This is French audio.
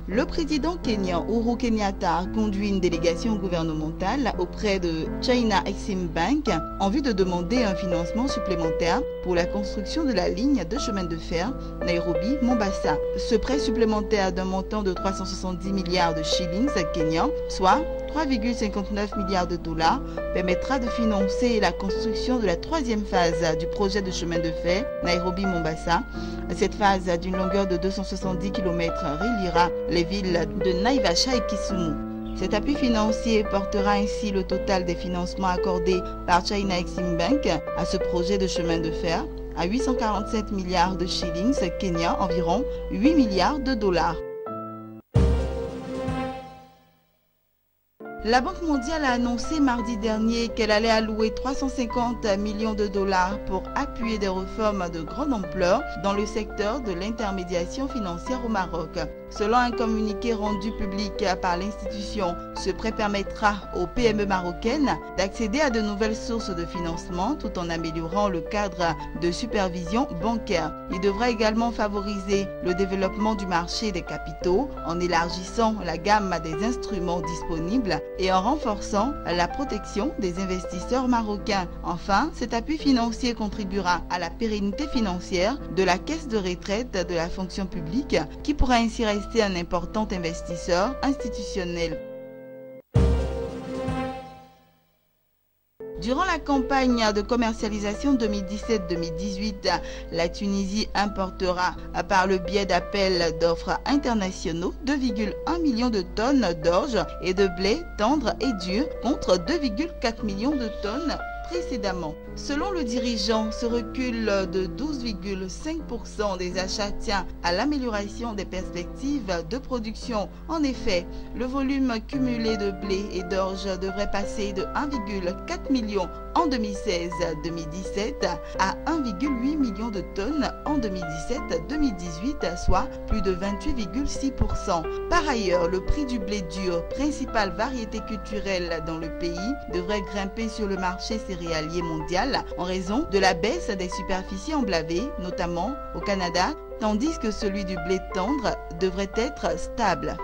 Le président kenyan Uhuru Kenyatta a conduit une délégation gouvernementale auprès de China Exim Bank en vue de demander un financement supplémentaire pour la construction de la ligne de chemin de fer Nairobi-Mombasa. Ce prêt supplémentaire d'un montant de 370 milliards de shillings kenyans, soit 3,59 milliards de dollars, permettra de financer la construction de la troisième phase du projet de chemin de fer Nairobi-Mombasa. Cette phase d'une longueur de 270 km reliera les villes de Naivasha et Kisumu. Cet appui financier portera ainsi le total des financements accordés par China Exim Bank à ce projet de chemin de fer à 847 milliards de shillings kenyans, environ 8 milliards de dollars. La Banque mondiale a annoncé mardi dernier qu'elle allait allouer 350 millions de dollars pour appuyer des réformes de grande ampleur dans le secteur de l'intermédiation financière au Maroc. Selon un communiqué rendu public par l'institution, ce prêt permettra aux PME marocaines d'accéder à de nouvelles sources de financement tout en améliorant le cadre de supervision bancaire. Il devra également favoriser le développement du marché des capitaux en élargissant la gamme des instruments disponibles et en renforçant la protection des investisseurs marocains. Enfin, cet appui financier contribuera à la pérennité financière de la caisse de retraite de la fonction publique qui pourra ainsi rester un important investisseur institutionnel. Durant la campagne de commercialisation 2017-2018, la Tunisie importera par le biais d'appels d'offres internationaux 2,1 millions de tonnes d'orge et de blé tendre et dur contre 2,4 millions de tonnes précédemment. Selon le dirigeant, ce recul de 12,5% des achats tient à l'amélioration des perspectives de production. En effet, le volume cumulé de blé et d'orge devrait passer de 1,4 million en 2016-2017 à 1,8 million de tonnes en 2017-2018, soit plus de 28,6%. Par ailleurs, le prix du blé dur, principale variété culturelle dans le pays, devrait grimper sur le marché céréalier mondial en raison de la baisse des superficies emblavées, notamment au Canada, tandis que celui du blé tendre devrait être stable.